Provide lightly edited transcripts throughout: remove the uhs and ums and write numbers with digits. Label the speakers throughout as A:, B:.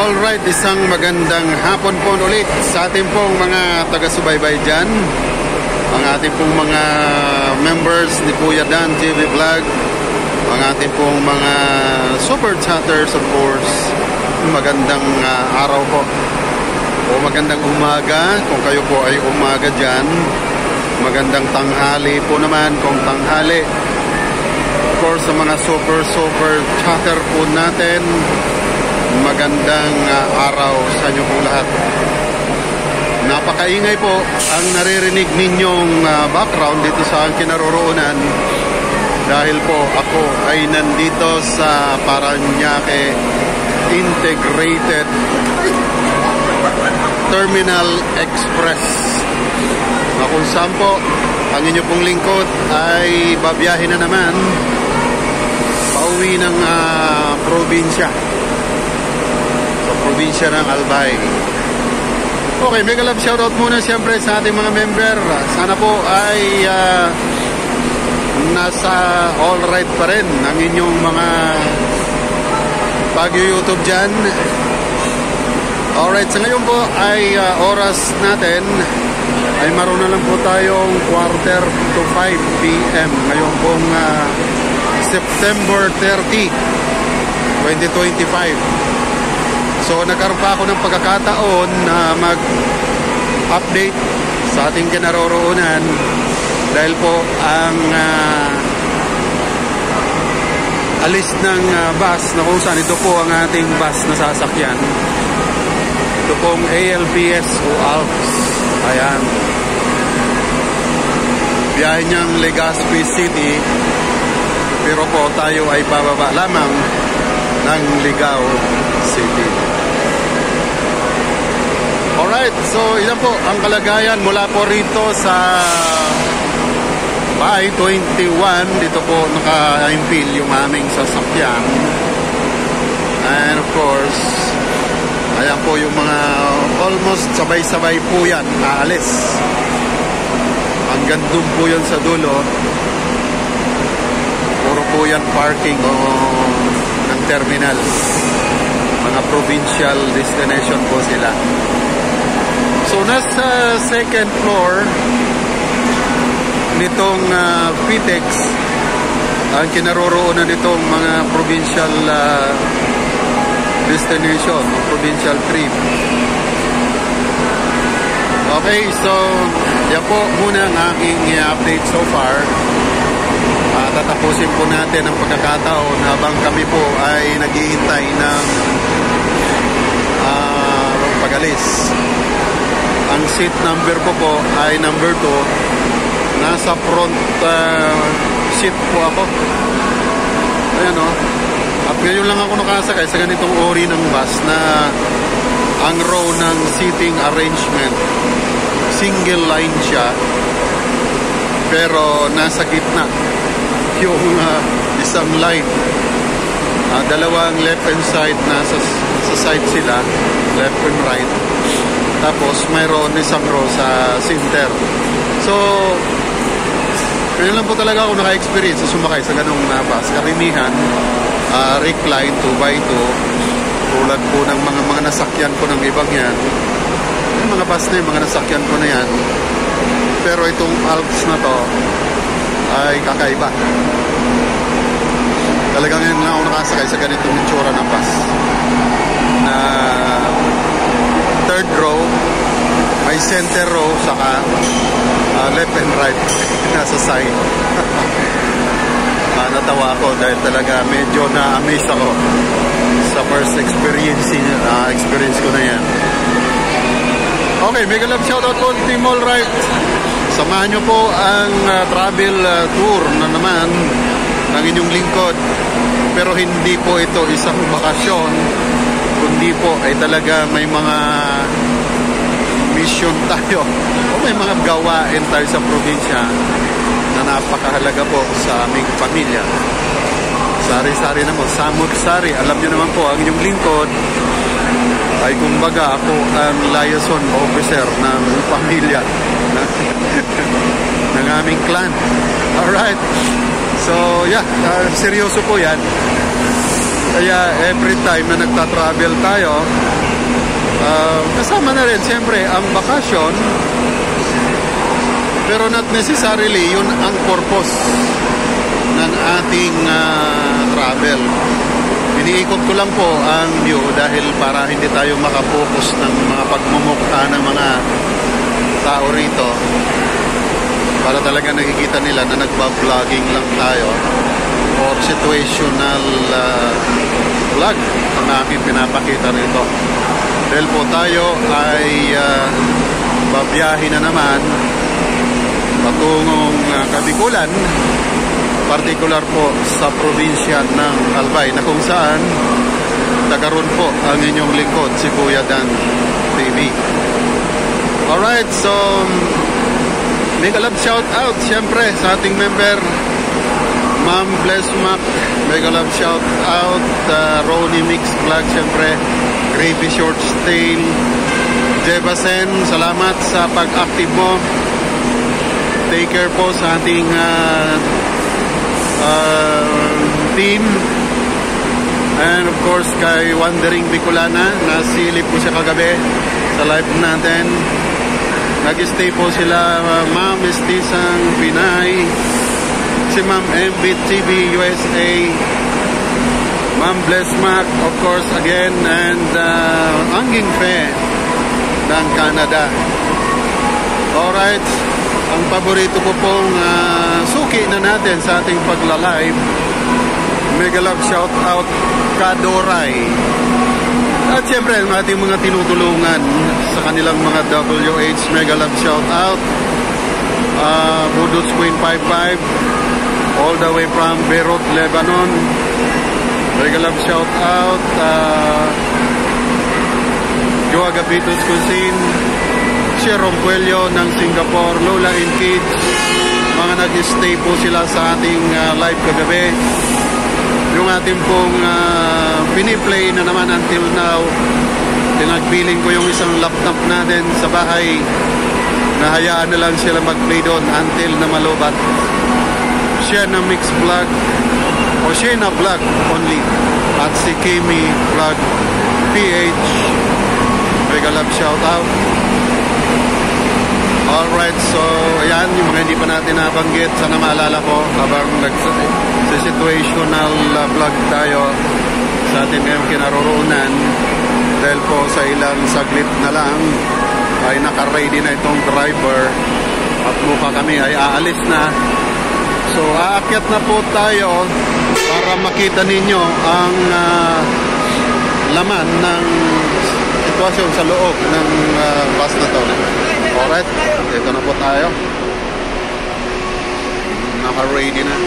A: Alright, isang magandang hapon po ulit sa ating pong mga taga-subaybay dyan. Ang ating pong mga members ni Kuya Dan TV Vlog. Ang ating pong mga super chatters, of course. Magandang araw po. O magandang umaga kung kayo po ay umaga dyan. Magandang tanghali po naman kung tanghali. Of course, sa mga super chatter po natin, magandang araw sa inyo pong lahat. Napakaingay po ang naririnig ninyong background dito sa aking kinaroroonan dahil po ako ay nandito sa Parañaque Integrated Terminal Express na kung saan po ang inyo pong lingkod ay babiyahin na naman pauwi ng probinsya. Probinsya ng Albay. Okay, mega love shoutout muna siyempre sa ating mga member. Sana po ay nasa all right pa rin ang inyong mga pag-YouTube dyan. Alright, sa ngayon po ay oras natin ay maroon na lang po tayong 4:45 PM ngayon pong September 30, 2025. So nagkaroon pa ako ng pagkakataon na mag-update sa ating kinaroroonan dahil po ang alis ng bus na kung saan ito po ang ating bus na sasakyan. Ito pong ALPS o ALPS. Ayan. Biyahe niyang Legazpi City pero po tayo ay bababa lamang ng Ligao City. Alright, so ilan po ang kalagayan mula po rito sa Bay 21. Dito po naka-impil yung aming sasakyan. And of course, ayan po yung mga almost sabay-sabay po yan aalis. Hanggang doon po yan sa dulo. Puro po yan parking o ng terminal. Mga provincial destination po sila. So nasa second floor nitong PTEX ang kinaroroonan nitong mga provincial destination o provincial trip. Okay, so yan po muna ang aking update so far. Tatapusin po natin ang pagkakataon habang kami po ay naghihintay ng pag-alis. Ang seat number ko po ay number 2. Nasa front seat po ako. Ayan o. At ngayon lang ako nakasakay sa ganitong uri ng bus na ang row ng seating arrangement single line siya pero nasa gitna yung isang line. Dalawang left and side nasa sa side sila, left and right. Tapos mayroon isang row sa center. So kaya lang po talaga ako naka-experience sa sumakay sa ganung bus. Karamihan recline 2x2 tulad po ng mga nasakyan ko ng ibang yan. Yung mga bus na yung mga nasakyan ko na yan. Pero itong Alps na to ay kakaiba. Talagang ngayon lang ako nakasakay sa ganitong itsura ng bus na third row, may center row, saka left and right nasa side. Natawa ako dahil talaga medyo na-amaze ako sa first experience ko na yan. Okay, mega love shoutout po Team Alright. Samahan nyo po ang travel tour na naman ng inyong lingkod. Pero hindi po ito isang bakasyon, kundi po ay talaga may mga mission tayo o may mga gawain tayo sa probinsya na napakahalaga po sa aming pamilya. Sari-sari naman, samut-sari. Alam nyo naman po, ang inyong lingkod ay kumbaga ako ang liaison officer ng pamilya ng aming clan. Alright. So, yeah, seryoso po yan. Kaya every time na nagta-travel tayo, Kasama na rin siyempre ang bakasyon, pero not necessarily yun ang purpose ng ating travel. Iniikot ko lang po ang view dahil para hindi tayo makapokus ng mga pagmumukha ng mga tao rito, para talaga nakikita nila na nagpa-vlogging lang tayo or situational vlog ang aking pinapakita rito. Dahil po tayo ay babiyahe na naman patungong Kabikulan, particular po sa probinsya ng Albay, na kung saan tagaroon po ang inyong lingkod, si Kuya Dan TV. Alright, so mega love shout out siyempre sa ating member Ma'am Bless Mac, mega love shout out Ronnie Mix Vlog siyempre, Gravy Short Stain, Jebasen, salamat sa pag-active mo. Take care po sa ating team, and of course kay Wandering Bicolana, nasilip po siya kagabi sa live natin. Nag-stay po sila Ma'am Estisang Pinay, si Ma'am MBTV USA, Ma'am Bless Mac of course again, and Anging Fe ng Canada. Alright, ang paborito ko pong suki na natin sa ating pagla-live, mega love shout out Kadoray. At siyempre ang ating mga tinutulungan sa kanilang mga WH, mega love shout out Budus Queen 55 all the way from Beirut, Lebanon, mega love shout out Joa Gapitos Cuisine, Sharon Puello ng Singapore, Lola and Kids, mga nag-stay po sila sa ating live kagabi. Yung ating pong piniplay na naman until now, pinagpiling ko yung isang laptop natin sa bahay, nahayaan na lang sila mag-play doon until na malubat. Shena Mix Vlog o Shena Vlog only, at si Kimi Vlog PH, mega love shout out. Alright, so ayan yung mga hindi pa natin nabanggit, sana maalala ko habang nag-situational vlog tayo sa ating ngayong kinaroroonan, dahil po sa ilang saglit na lang ay naka-ready na itong driver at mukha kami ay aalis na. So aakyat na po tayo para makita ninyo ang laman ng sitwasyon sa loob ng bus na to. Alright, dito na po tayo. Naka-ready na.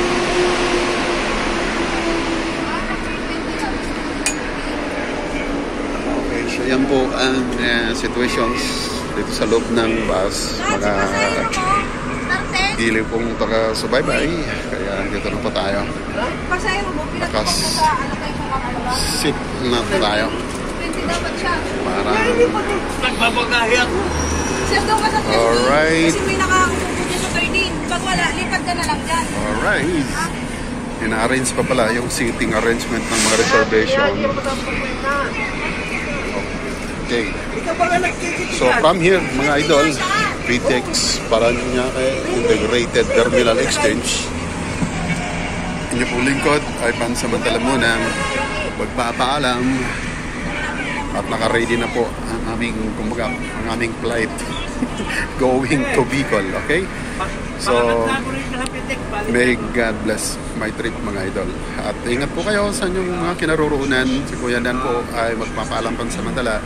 A: Okay, so yan po ang situations dito sa loob ng bus. Mga giliw pong taga-subaybay. Kaya dito na po tayo. Nakas-sit na tayo. Parang alright.
B: Kasi may nakakupupin sa 13. Pag wala, lipat ka na lang dyan.
A: Alright. Ina-arrange pa pala yung seating arrangement ng mga reservation. Okay. So from here, mga idol, PTEX Parañaque Integrated Terminal Exchange. Inyo po lingkod ay pansamantala muna magpapaalam at naka-ready na po ang aming, kumbaga, ang aming flight going to Bicol, okay? So, may God bless my trip, mga idol. At ingat po kayo sa inyong mga kinaroroonan. Si Kuya Dan po ay magpapaalam pansamantala.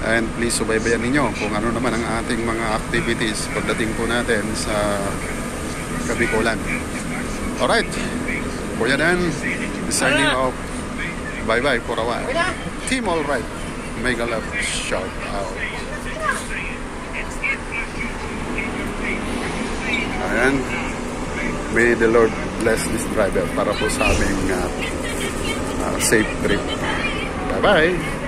A: And please, subaybayan ninyo kung ano naman ang ating mga activities pagdating po natin sa Kabikulan. Alright, Kuya Dan, signing off. Bye-bye for a while. Team Alright, mega love shout out. Ayan. May the Lord bless this driver para po sa aming safe trip. Bye-bye.